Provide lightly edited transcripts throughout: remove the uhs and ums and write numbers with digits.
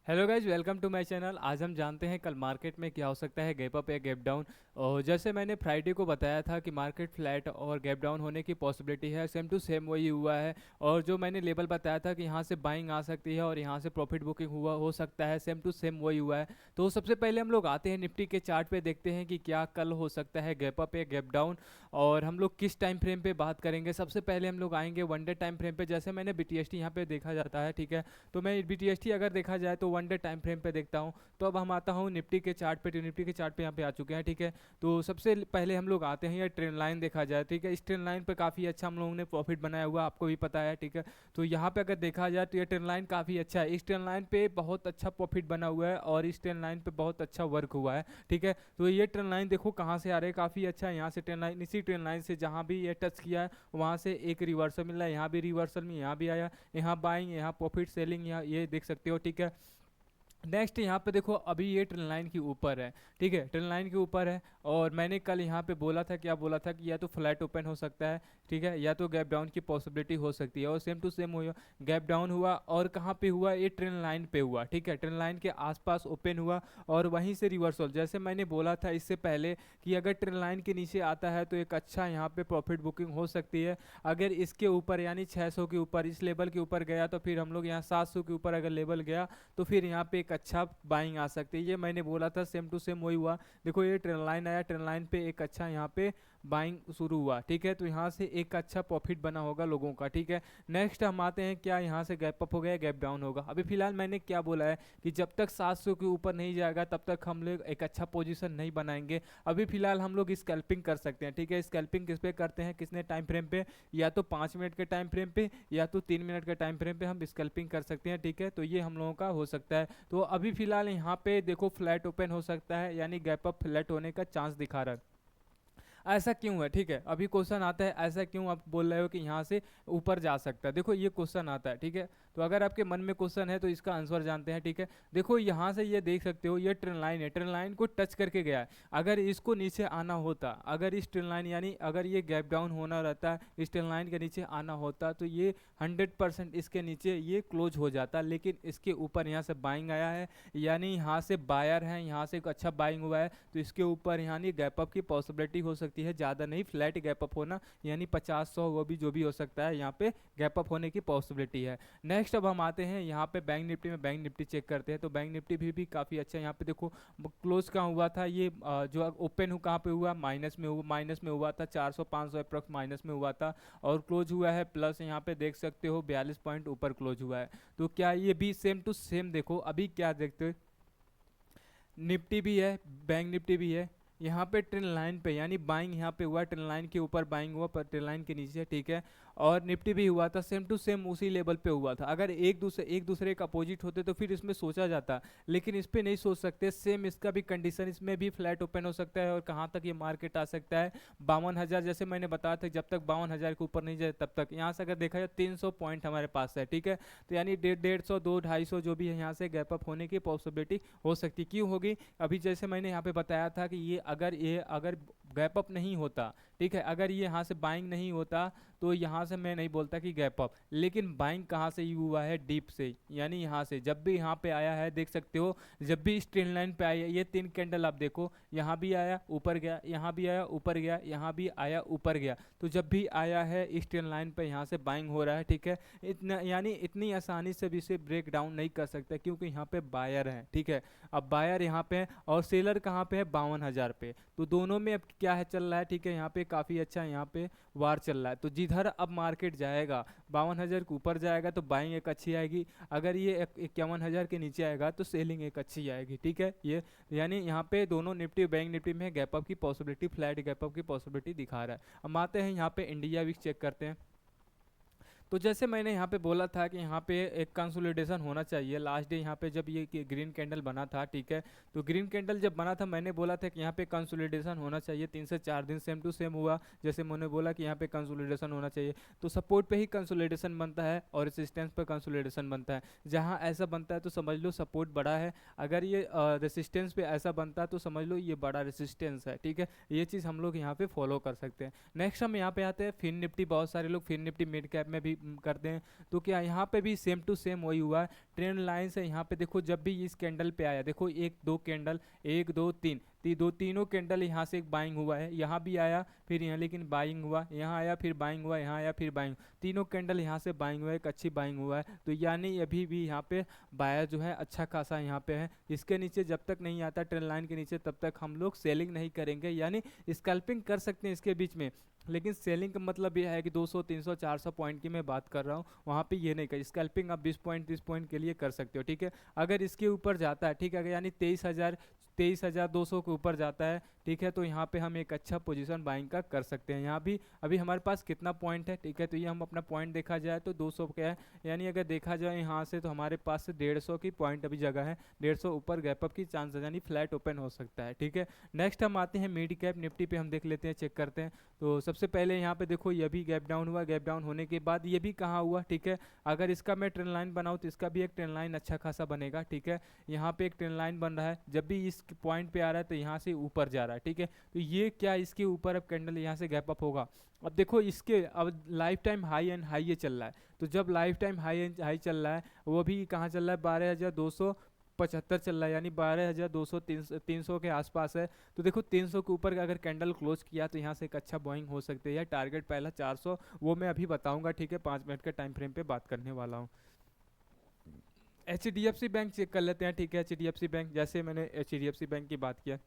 Hello guys, welcome to my channel. आज हम जानते हैं कल मार्केट में क्या हो सकता है, गैप अप या गैप डाउन। और जैसे मैंने फ्राइडे को बताया था कि मार्केट फ्लैट और गैप डाउन होने की पॉसिबिलिटी है, सेम टू सेम वही हुआ है। और जो मैंने लेवल बताया था कि यहाँ से बाइंग आ सकती है और यहाँ से प्रॉफिट बुकिंग हुआ हो सकता है, सेम टू सेम वही हुआ है। तो सबसे पहले हम लोग आते हैं निफ्टी के चार्ट पे, देखते हैं कि क्या कल हो सकता है गैप अप या गैप डाउन। और हम लोग किस टाइम फ्रेम पे बात करेंगे। सबसे पहले हम लोग आएंगे वन डे टाइम फ्रेम पे। जैसे मैंने BTST यहाँ पे देखा जाता है, ठीक है। तो मैं BTST अगर देखा जाए तो वन डे टाइम फ्रेम पे देखता हूँ। तो अब हम आता हूँ निफ्टी के चार्ट पे। तो निफ्टी के चार्ट पे यहाँ पे आ चुके हैं, ठीक है। तो सबसे पहले हम लोग आते हैं, ये ट्रेंड लाइन देखा जाए, ठीक है। इस ट्रेंड लाइन पे काफ़ी अच्छा हम लोगों ने प्रॉफिट बनाया हुआ, आपको भी पता है, ठीक है। तो यहाँ पे अगर देखा जाए तो ये ट्रेंड लाइन काफ़ी अच्छा है। इस ट्रेंड लाइन पे बहुत अच्छा प्रॉफिट बना हुआ है और इस ट्रेंड लाइन पे बहुत अच्छा वर्क हुआ है, ठीक है। तो ये ट्रेंड लाइन देखो कहाँ से आ रहा है, काफ़ी अच्छा है। यहाँ से ट्रेंड लाइन, इसी ट्रेंड लाइन से जहाँ भी ये टच किया है वहाँ से एक रिवर्सल मिल रहा है। यहाँ भी रिवर्सल में, यहाँ भी आया, यहाँ बाइंग, यहाँ प्रॉफिट सेलिंग, यहाँ ये देख सकते हो, ठीक है। नेक्स्ट यहाँ पे देखो, अभी ये ट्रेन लाइन के ऊपर है, ठीक है। ट्रेन लाइन के ऊपर है और मैंने कल यहाँ पे बोला था, क्या बोला था कि या तो फ्लैट ओपन हो सकता है, ठीक है, या तो गैप डाउन की पॉसिबिलिटी हो सकती है। और सेम टू सेम हुआ, गैप डाउन हुआ और कहाँ पे हुआ, ये ट्रेन लाइन पे हुआ, ठीक है। ट्रेन लाइन के आसपास ओपन हुआ और वहीं से रिवर्सल। जैसे मैंने बोला था इससे पहले कि अगर ट्रेन लाइन के नीचे आता है तो एक अच्छा यहाँ पे प्रॉफिट बुकिंग हो सकती है। अगर इसके ऊपर यानी 600 के ऊपर, इस लेवल के ऊपर गया तो फिर हम लोग यहाँ 700 के ऊपर अगर लेवल गया तो फिर यहाँ पे एक अच्छा बाइंग आ सकती है। ये मैंने बोला था, सेम टू सेम वही हुआ। देखो ये ट्रेंड लाइन आया, ट्रेंड लाइन पे एक अच्छा यहाँ पे बाइंग शुरू हुआ, ठीक है। तो यहाँ से एक अच्छा प्रॉफिट बना होगा लोगों का, ठीक है। नेक्स्ट हम आते हैं, क्या यहाँ से गैप अप हो गया, गैप डाउन होगा। अभी फिलहाल मैंने क्या बोला है कि जब तक 700 के ऊपर नहीं जाएगा तब तक हम लोग एक अच्छा पोजीशन नहीं बनाएंगे। अभी फिलहाल हम लोग स्कैल्पिंग कर सकते हैं, ठीक है। स्कैल्पिंग किस पे करते हैं, किसने टाइम फ्रेम पे, या तो 5 मिनट के टाइम फ्रेम पे या तो 3 मिनट के टाइम फ्रेम पे हम स्कैल्पिंग कर सकते हैं, ठीक है। तो ये हम लोगों का हो सकता है। तो अभी फिलहाल यहाँ पे देखो फ्लैट ओपन हो सकता है, यानी गैप अप फ्लैट होने का चांस दिखा रहा है। ऐसा क्यों है, ठीक है। अभी क्वेश्चन आता है, ऐसा क्यों आप बोल रहे हो कि यहाँ से ऊपर जा सकता है। देखो ये क्वेश्चन आता है, ठीक है। तो अगर आपके मन में क्वेश्चन है तो इसका आंसर जानते हैं, ठीक है। देखो यहाँ से ये देख सकते हो, ये ट्रेन लाइन है, ट्रेन लाइन को टच करके गया है। अगर इसको नीचे आना होता, अगर इस ट्रेन लाइन यानी अगर ये गैप डाउन होना रहता, इस ट्रेन लाइन के नीचे आना होता तो ये 100% इसके नीचे ये क्लोज हो जाता। लेकिन इसके ऊपर यहाँ से बाइंग आया है, यानी यहाँ से बायर है, यहाँ से एक अच्छा बाइंग हुआ है। तो इसके ऊपर यानी गैप अप की पॉसिबिलिटी हो सकती है, ज़्यादा नहीं, फ्लैट गैप अप होना, यानी 50-100 वो भी जो भी हो सकता है, यहाँ पे गैप अप होने की पॉसिबिलिटी है। नेक्स्ट अब हम आते हैं यहाँ पे बैंक निफ्टी में। बैंक निफ्टी चेक करते हैं तो बैंक निफ्टी भी काफ़ी अच्छा है। यहाँ पे देखो क्लोज कहाँ हुआ था, ये जो ओपन हुआ कहाँ पे हुआ, माइनस में हुआ, माइनस में हुआ था 400-500 अप्रॉक्स माइनस में हुआ था। और क्लोज हुआ है प्लस, यहाँ पे देख सकते हो 42 पॉइंट ऊपर क्लोज हुआ है। तो क्या ये भी सेम टू सेम, देखो अभी क्या देखते हो, निफ्टी भी है, बैंक निफ्टी भी है। यहाँ पे ट्रेंड लाइन पे यानी बाइंग यहाँ पे हुआ, ट्रेंड लाइन के ऊपर बाइंग हुआ पर ट्रेंड लाइन के नीचे, ठीक है। और निफ्टी भी हुआ था सेम टू सेम उसी लेवल पे हुआ था। अगर एक दूसरे का अपोजिट होते तो फिर इसमें सोचा जाता, लेकिन इस पे नहीं सोच सकते। सेम इसका भी कंडीशन, इसमें भी फ्लैट ओपन हो सकता है। और कहाँ तक ये मार्केट आ सकता है, 52,000, जैसे मैंने बताया था जब तक 52,000 के ऊपर नहीं जाए तब तक। यहाँ से अगर देखा जाए 300 पॉइंट हमारे पास है, ठीक है। तो यानी 150, 200, 250 जो भी है यहाँ से गैप अप होने की पॉसिबिलिटी हो सकती। क्यों होगी, अभी जैसे मैंने यहाँ पे बताया था कि ये अगर गैप अप नहीं होता, ठीक है, अगर ये यहाँ से बाइंग नहीं होता तो यहाँ से मैं नहीं बोलता कि गैप अप। लेकिन बाइंग कहाँ से ही हुआ है, डीप से, यानी यहाँ से जब भी यहाँ पे आया है, देख सकते हो जब भी इस ट्रेंड लाइन पे आया, ये 3 कैंडल आप देखो, यहाँ भी आया ऊपर गया, यहाँ भी आया ऊपर गया, यहाँ भी आया ऊपर गया। तो जब भी आया है इस ट्रेंड लाइन पे यहाँ से बाइंग हो रहा है, ठीक है। इतना यानी इतनी आसानी से भी इसे ब्रेक डाउन नहीं कर सकता, क्योंकि यहाँ पे बायर है, ठीक है। अब बायर यहाँ पे है और सेलर कहाँ पे है, 52,000 पे। तो दोनों में अब क्या है चल रहा है, ठीक है। यहाँ पे काफ़ी अच्छा यहाँ पे वार चल रहा है। तो जिधर अब मार्केट जाएगा 52,000 के ऊपर जाएगा तो बाइंग एक अच्छी आएगी। अगर ये 51,000 के नीचे आएगा तो सेलिंग एक अच्छी आएगी, ठीक है। ये यानी यहाँ पे दोनों निफ्टी बैंक निफ्टी में गैप अप की पॉसिबिलिटी, फ्लैट गैप अप की पॉसिबिलिटी दिखा रहा है। अब आते हैं यहाँ पे इंडिया विक्स चेक करते हैं। तो जैसे मैंने यहाँ पे बोला था कि यहाँ पे एक कंसोलिडेशन होना चाहिए लास्ट डे, यहाँ पे जब ये ग्रीन कैंडल बना था, ठीक है। तो ग्रीन कैंडल जब बना था मैंने बोला था कि यहाँ पे कंसोलिडेशन होना चाहिए 3 से 4 दिन, सेम टू सेम हुआ। जैसे मैंने बोला कि यहाँ पे कंसोलिडेशन होना चाहिए, तो सपोर्ट पे ही कंसोलिडेशन बनता है और रेसिस्टेंस पे कंसोलिडेशन बनता है। जहाँ ऐसा बनता है तो समझ लो सपोर्ट बड़ा है, अगर ये रेसिस्टेंस पे ऐसा बनता है तो समझ लो ये बड़ा रेसिस्टेंस है, ठीक है। ये चीज़ हम लोग यहाँ पे फॉलो कर सकते हैं। नेक्स्ट हम यहाँ पे आते हैं फिन निफ्टी। बहुत सारे लोग फिन निफ्टी मिड कैप में भी करते हैं। तो क्या यहाँ पे भी सेम टू सेम वही हुआ है, ट्रेंड लाइन से यहाँ पे देखो जब भी इस कैंडल पे आया, देखो एक दो कैंडल, एक दो तीन, तीनों कैंडल यहाँ से एक बाइंग हुआ है, यहाँ भी आया फिर यहाँ लेकिन बाइंग हुआ, यहाँ आया फिर बाइंग हुआ, यहाँ आया फिर बाइंग, तीनों कैंडल यहाँ से बाइंग हुआ है, एक अच्छी बाइंग हुआ है। तो यानी अभी भी यहाँ पे बायर जो है अच्छा खासा यहाँ पे है। इसके नीचे जब तक नहीं आता ट्रेंड लाइन के नीचे तब तक हम लोग सेलिंग नहीं करेंगे, यानी स्कैल्पिंग कर सकते हैं इसके बीच में, लेकिन सेलिंग का मतलब ये है कि 200 300 400 पॉइंट की मैं बात कर रहा हूँ, वहाँ पे ये नहीं कर, स्कैल्पिंग आप 20 पॉइंट 30 पॉइंट के लिए कर सकते हो, ठीक है। अगर इसके ऊपर जाता है, ठीक है, यानी 23,200 के ऊपर जाता है, ठीक है, तो यहाँ पे हम एक अच्छा पोजीशन बाइंग का कर सकते हैं। यहाँ भी अभी हमारे पास कितना पॉइंट है, ठीक है, तो ये हम अपना पॉइंट देखा जाए तो 200 का है, यानी अगर देखा जाए यहाँ से तो हमारे पास से 150 की पॉइंट अभी जगह है, 150 ऊपर गैप अप की चांस है, यानी फ्लैट ओपन हो सकता है, ठीक है। नेक्स्ट हम आते हैं मिड कैप निफ्टी पे, हम देख लेते हैं, चेक करते हैं। तो सबसे पहले यहाँ पे देखो ये भी गैप डाउन हुआ, गैप डाउन होने के बाद ये भी कहाँ हुआ, ठीक है। अगर इसका मैं ट्रेंड लाइन बनाऊँ तो इसका भी एक ट्रेंड लाइन अच्छा खासा बनेगा, ठीक है। यहाँ पे एक ट्रेंड लाइन बन रहा है, जब भी इस पॉइंट पे आ रहा है तो यहाँ से ऊपर जा रहा है, ठीक है। तो ये क्या इसके ऊपर अब कैंडल यहाँ से गैप अप होगा। अब देखो इसके अब life time high and high ये चल रहा है, तो जब life time high and high चल रहा है वो भी कहाँ चल रहा है, 12,275 चल रहा है, यानी 12,200 300 के आसपास है। तो देखो 300 के ऊपर अगर कैंडल क्लोज किया तो यहाँ से एक अच्छा बॉइंग हो सकती है। टारगेट पहला 400, वो मैं अभी बताऊंगा, ठीक है, 5 मिनट के टाइम फ्रेम पे बात करने वाला हूँ। HDFC बैंक चेक कर लेते हैं, ठीक है। HDFC बैंक, जैसे मैंने HDFC बैंक की बात किया,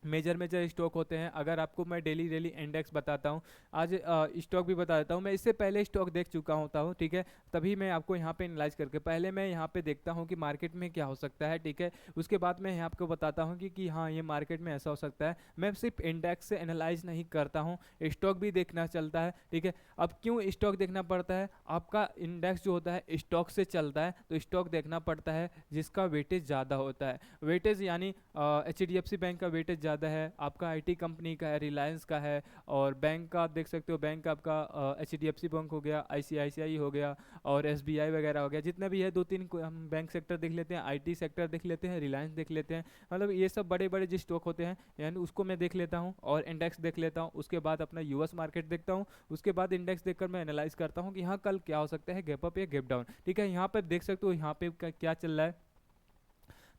मेजर मेजर स्टॉक होते हैं। अगर आपको मैं डेली डेली इंडेक्स बताता हूँ, आज स्टॉक भी बता देता हूँ, मैं इससे पहले स्टॉक देख चुका होता हूँ, ठीक है, तभी मैं आपको यहाँ पे एनालाइज करके पहले मैं यहाँ पे देखता हूँ कि मार्केट में क्या हो सकता है, ठीक है। उसके बाद मैं यहाँ आपको बताता हूँ कि हाँ ये मार्केट में ऐसा हो सकता है। मैं सिर्फ इंडेक्स से एनालाइज नहीं करता हूँ, स्टॉक भी देखना चलता है, ठीक है। अब क्यों स्टॉक देखना पड़ता है, आपका इंडेक्स जो होता है स्टॉक से चलता है, तो स्टॉक देखना पड़ता है जिसका वेटेज ज़्यादा होता है। वेटेज यानी HDFC बैंक का वेटेज ज़्यादा है, आपका IT कंपनी का है, रिलायंस का है, और बैंक का आप देख सकते हो, बैंक आपका HDFC बैंक हो गया, ICICI हो गया, और SBI वगैरह हो गया, जितने भी है 2-3 हम बैंक सेक्टर देख लेते हैं, IT सेक्टर देख लेते हैं, रिलायंस देख लेते हैं, मतलब ये सब बड़े बड़े जो स्टॉक होते हैं यानी उसको मैं देख लेता हूँ और इंडेक्स देख लेता हूँ। उसके बाद अपना US मार्केट देखता हूँ, उसके बाद इंडेक्स देखकर मैं एनालाइज करता हूँ कि हाँ कल क्या हो सकता है, गैप अप या गैप डाउन, ठीक है। यहाँ पर देख सकते हो यहाँ पे क्या चल रहा है।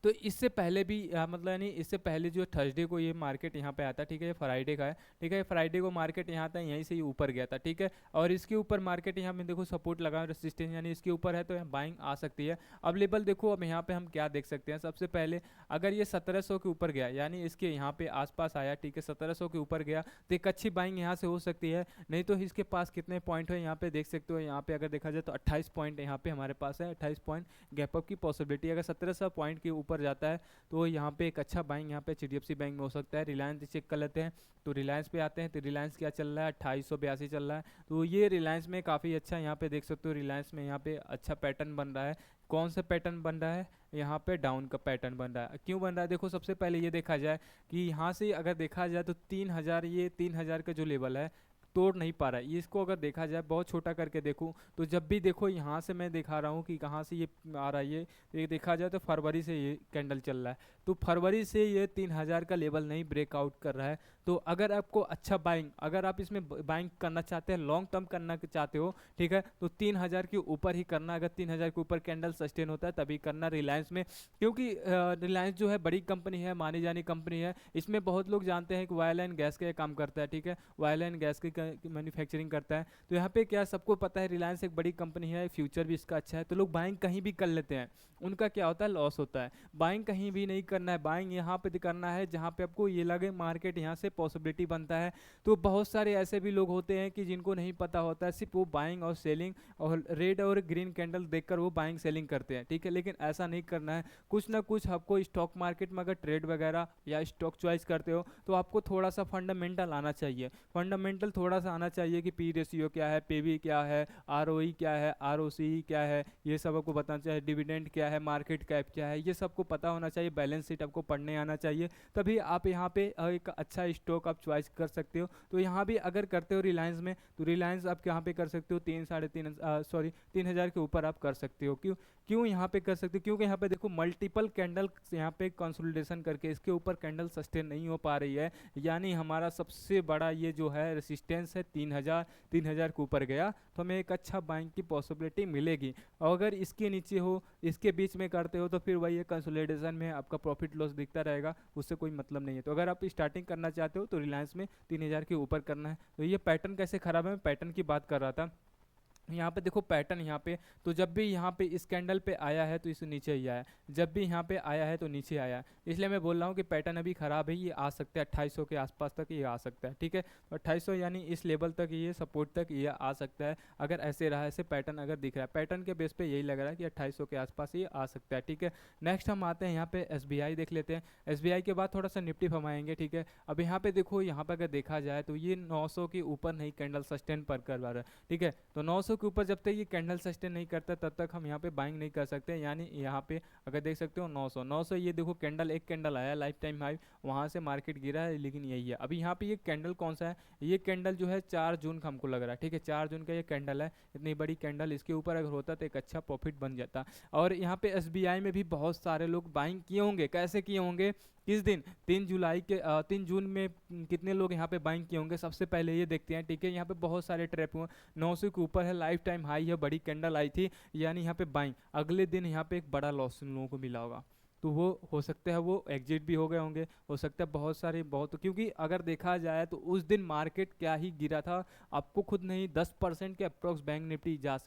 तो इससे पहले भी मतलब यानी इससे पहले जो थर्सडे को ये मार्केट यहाँ पे आता है, ठीक है, ये फ्राइडे का है, ठीक है, फ्राइडे को मार्केट यहाँ आता है, यहीं से ये ऊपर गया था, ठीक है। और इसके ऊपर मार्केट यहाँ में देखो सपोर्ट लगा, रेसिस्टेंस यानी इसके ऊपर है, तो यहाँ बाइंग आ सकती है। अब लेवल देखो, अब यहाँ पे हम क्या देख सकते हैं, सबसे पहले अगर ये 1700 के ऊपर गया, यानी इसके यहाँ पे आसपास आया, ठीक है, 1700 के ऊपर गया तो एक अच्छी बाइंग यहाँ से हो सकती है। नहीं तो इसके पास कितने पॉइंट है यहाँ पे देख सकते हो, यहाँ पे अगर देखा जाए तो 28 पॉइंट यहाँ पे हमारे पास है, 28 पॉइंट गैप अप की पॉसिबिलिटी। अगर 1700 पॉइंट के ऊपर जाता है तो यहाँ पे एक अच्छा बाइंग यहाँ पे HDFC बैंक में हो सकता है। रिलायंस चेक कर लेते हैं, तो रिलायंस पे आते हैं, तो रिलायंस क्या चल रहा है, 2882 चल रहा है। तो ये रिलायंस में काफ़ी अच्छा यहाँ पे देख सकते हो, रिलायंस में यहाँ पे अच्छा पैटर्न बन रहा है। कौन सा पैटर्न बन रहा है, यहाँ पे डाउन का पैटर्न बन रहा है। क्यों बन रहा है, देखो सबसे पहले ये देखा जाए कि यहाँ से अगर देखा जाए तो 3000, ये 3000 का जो लेवल है तोड़ नहीं पा रहा है। ये इसको अगर देखा जाए बहुत छोटा करके देखूँ तो जब भी देखो यहाँ से मैं दिखा रहा हूँ कि कहाँ से ये आ रहा है, ये देखा जाए तो फरवरी से ये कैंडल चल रहा है, तो फरवरी से ये 3000 का लेवल नहीं ब्रेकआउट कर रहा है। तो अगर आपको अच्छा बाइंग, अगर आप इसमें बाइंग करना चाहते हैं, लॉन्ग टर्म करना चाहते हो, ठीक है, तो 3000 के ऊपर ही करना। अगर 3000 के ऊपर कैंडल सस्टेन होता है तभी करना रिलायंस में, क्योंकि रिलायंस जो है बड़ी कंपनी है, मानी जानी कंपनी है। इसमें बहुत लोग जानते हैं कि ऑयल एंड गैस का काम करता है, ठीक है, ऑयल एंड गैस की मैन्युफैक्चरिंग करता है। तो यहाँ पे क्या सबको पता है रिलायंस एक बड़ी कंपनी है, फ्यूचर भी इसका अच्छा है, तो लोग बाइंग कहीं भी कर लेते हैं, उनका क्या होता है, लॉस होता है। बाइंग कहीं भी नहीं करना है, बाइंग यहाँ पे करना है जहाँ पे आपको ये लगे मार्केट यहाँ से पॉसिबिलिटी बनता है। तो बहुत सारे ऐसे भी लोग होते हैं कि जिनको नहीं पता होता है, सिर्फ वो बाइंग और सेलिंग और रेड और ग्रीन कैंडल देखकर वो बाइंग सेलिंग करते हैं, ठीक है, लेकिन ऐसा नहीं करना है। कुछ ना कुछ आपको स्टॉक मार्केट में अगर ट्रेड वगैरह या स्टॉक चॉइस करते हो तो आपको थोड़ा सा फंडामेंटल आना चाहिए, फंडामेंटल थोड़ा सा आना चाहिए कि पी रेशियो क्या है, पीवी क्या है, आरओई क्या है, आरओसी क्या है, ये सब आपको बताना चाहिए, डिविडेंड क्या है, मार्केट कैप क्या है, ये सबको पता होना चाहिए। बैलेंस शीट आपको पढ़ने आना चाहिए, तभी आप यहाँ पे एक अच्छा स्टॉक आप चॉइस कर सकते हो। तो यहाँ भी अगर करते हो रिलायंस में, तो रिलायंस आप यहाँ पे कर सकते हो 3 साढ़े 3 सॉरी 3000 के ऊपर आप कर सकते हो। क्यों, क्यों यहाँ पे कर सकते हो, क्योंकि यहाँ पे देखो मल्टीपल कैंडल यहाँ पे कंसोलिडेशन करके इसके ऊपर कैंडल सस्टेन नहीं हो पा रही है, यानी हमारा सबसे बड़ा ये जो है रेसिस्टेंस है 3000 के ऊपर गया तो हमें एक अच्छा बाइंग की पॉसिबिलिटी मिलेगी। और अगर इसके नीचे हो, इसके बीच में करते हो, तो फिर वही ये कंसोलिडेशन में आपका प्रॉफिट लॉस दिखता रहेगा, उससे कोई मतलब नहीं है। तो अगर आप स्टार्टिंग करना चाहते हो तो रिलायंस में 3000 के ऊपर करना है। तो ये पैटर्न कैसे खराब है, मैं पैटर्न की बात कर रहा था। यहाँ पे देखो पैटर्न यहाँ पे, तो जब भी यहाँ पे इस कैंडल पे आया है तो इस नीचे ही आया, जब भी यहाँ पे आया है तो नीचे आया, इसलिए मैं बोल रहा हूँ कि पैटर्न अभी खराब है, ये आ सकता है 2800 के आसपास तक ये आ सकता है। ठीक है, तो 2800 यानी इस लेवल तक ये सपोर्ट तक ये आ सकता है, अगर ऐसे रहा, ऐसे पैटर्न अगर दिख रहा है, पैटर्न के बेस पे यही लग रहा है कि 2800 के आसपास ये आ सकता है। ठीक है, नेक्स्ट हम आते हैं यहाँ पे SBI देख लेते हैं। SBI के बाद थोड़ा सा निफ्टी फमाएंगे। ठीक है, अब यहाँ पे देखो, यहाँ पे अगर देखा जाए तो ये 900 के ऊपर नहीं कैंडल सस्टेन पर कर रहा है। ठीक है, तो 900 के ऊपर जब तक ये कैंडल सस्टेन नहीं करता तब तक हम यहाँ पे बाइंग नहीं कर सकते। यानी यहाँ पे अगर देख सकते हो 900 ये देखो कैंडल, एक कैंडल आया लाइफ टाइम हाई, वहाँ से मार्केट गिरा है, लेकिन यही है। अभी यहाँ पे ये कैंडल कौन सा है, ये कैंडल जो है 4 जून का हमको लग रहा है। ठीक है, 4 जून का ये कैंडल है, इतनी बड़ी कैंडल, इसके ऊपर अगर होता तो एक अच्छा प्रॉफिट बन जाता। और यहाँ पे SBI में भी बहुत सारे लोग बाइंग किए होंगे, कैसे किए होंगे, किस दिन, 3 जून में कितने लोग यहाँ पे बाइंग किए होंगे, सबसे पहले ये देखते हैं। ठीक है, यहाँ पे बहुत सारे ट्रैप हुए, 900 के ऊपर है, लाइफ टाइम हाई है, बड़ी कैंडल आई थी, यानी यहाँ पे बाइंग, अगले दिन यहाँ पे एक बड़ा लॉस इन लोगों को मिला होगा, तो वो हो सकता है वो एग्जिट भी हो गए होंगे, हो सकता है बहुत सारे, बहुत, क्योंकि अगर देखा जाए तो उस दिन मार्केट क्या ही गिरा था, आपको खुद नहीं 10% के अप्रोक्स बैंक निफ्टी जा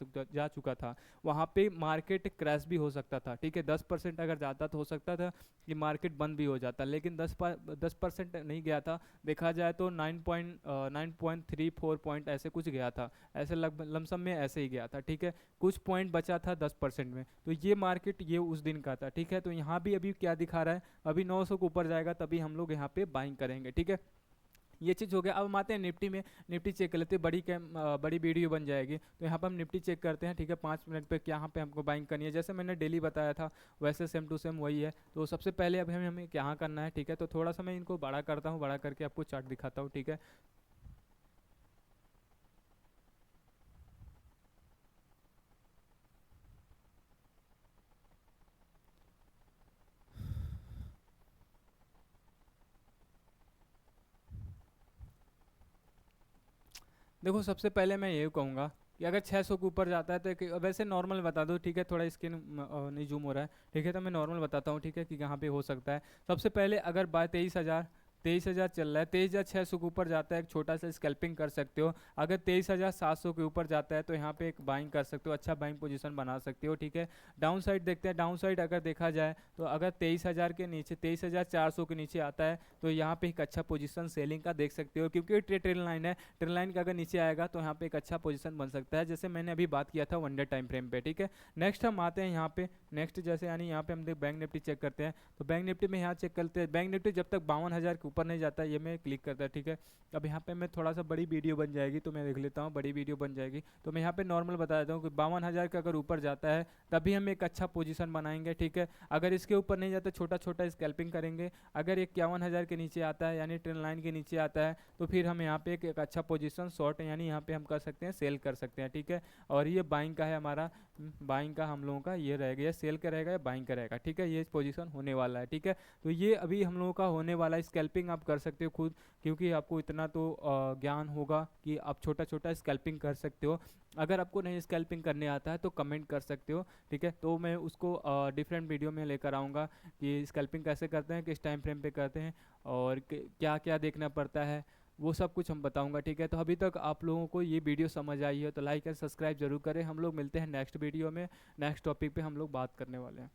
चुका था, वहाँ पे मार्केट क्रैश भी हो सकता था। ठीक है, 10% अगर जाता तो हो सकता था कि मार्केट बंद भी हो जाता, लेकिन 10% नहीं गया था, देखा जाए तो 9.34 पॉइंट ऐसे कुछ गया था, ऐसे लगभग लमसम में ऐसे ही गया था। ठीक है, कुछ पॉइंट बचा था 10% में, तो ये मार्केट ये उस दिन का था। ठीक है, तो यहाँ भी अभी क्या दिखा रहा है, अभी 900 को ऊपर जाएगा तभी हम लोग यहाँ पे बाइंग करेंगे। ठीक है, ये चीज़ हो गया। अब हम आते हैं निफ्टी में, निफ्टी चेक कर लेते हैं, बड़ी वीडियो बन जाएगी, तो यहाँ पर हम निफ्टी चेक करते हैं। ठीक है, 5 मिनट पे यहाँ पे हमको बाइंग करनी है, जैसे मैंने डेली बताया था वैसे सेम टू सेम वही है। तो सबसे पहले अभी हमें क्या करना है, ठीक है, तो थोड़ा सा मैं इनको बड़ा करता हूँ, बड़ा करके आपको चार्ट दिखाता हूँ। ठीक है, देखो सबसे पहले मैं ये कहूँगा कि अगर 600 के ऊपर जाता है तो वैसे नॉर्मल बता दो। ठीक है, थोड़ा स्क्रीन नहीं जूम हो रहा है। ठीक है, तो मैं नॉर्मल बताता हूँ। ठीक है, कि कहाँ पे हो सकता है। सबसे पहले अगर बाय 23,000 चल रहा है, 23,600 के ऊपर जाता है, एक छोटा सा स्कैल्पिंग कर सकते हो। अगर 23,700 के ऊपर जाता है तो यहाँ पे एक बाइंग कर सकते हो, अच्छा बाइंग पोजीशन बना सकते हो। ठीक है, डाउन साइड देखते हैं, डाउन साइड अगर देखा जाए तो अगर 23,000 के नीचे, 23,400 के नीचे आता है तो यहाँ पे एक अच्छा पोजीशन सेलिंग का देख सकते हो, क्योंकि ट्रेल लाइन है, ट्रेल लाइन का अगर नीचे आएगा तो यहाँ पे एक अच्छा पोजीशन बन सकता है, जैसे मैंने अभी बात किया था 1 डे टाइम फ्रेम पे। ठीक है, नेक्स्ट हम आते हैं यहाँ पे, नेक्स्ट जैसे यानी यहाँ पे हम बैंक निफ्टी चेक करते हैं, तो बैंक निफ्टी में यहाँ चेक करते हैं, बैंक निफ्टी जब तक 52,000 के ऊपर नहीं जाता ये मैं क्लिक करता है। ठीक है, अब यहाँ पे मैं थोड़ा सा बड़ी वीडियो बन जाएगी तो मैं देख लेता हूँ, बड़ी वीडियो बन जाएगी तो मैं यहाँ पे नॉर्मल बता देता हूँ कि 52,000 का अगर ऊपर जाता है तभी हम एक अच्छा पोजीशन बनाएंगे। ठीक है, अगर इसके ऊपर नहीं जाता छोटा छोटा स्कैल्पिंग करेंगे। अगर 51,000 के नीचे आता है यानी ट्रेंड लाइन के नीचे आता है तो फिर हम यहाँ पे एक अच्छा पोजीशन शॉर्ट यानी यहाँ पे हम कर सकते हैं, सेल कर सकते हैं। ठीक है, और ये बाइंग का है हमारा, बाइंग का हम लोगों का ये रहेगा, ये सेल का रहेगा या बाइंग का रहेगा। ठीक है, ये पोजीशन होने वाला है। ठीक है, तो ये अभी हम लोगों का होने वाला है। स्कैल्पिंग आप कर सकते हो खुद, क्योंकि आपको इतना तो ज्ञान होगा कि आप छोटा छोटा स्कैल्पिंग कर सकते हो। अगर आपको नहीं स्कैल्पिंग करने आता है तो कमेंट कर सकते हो। ठीक है, तो मैं उसको डिफरेंट वीडियो में लेकर आऊँगा कि स्कैल्पिंग कैसे करते हैं, किस टाइम फ्रेम पे करते हैं और क्या क्या देखना पड़ता है, वो सब कुछ हम बताऊंगा। ठीक है, तो अभी तक आप लोगों को ये वीडियो समझ आई है तो लाइक एंड सब्सक्राइब जरूर करें। हम लोग मिलते हैं नेक्स्ट वीडियो में, नेक्स्ट टॉपिक पे हम लोग बात करने वाले हैं।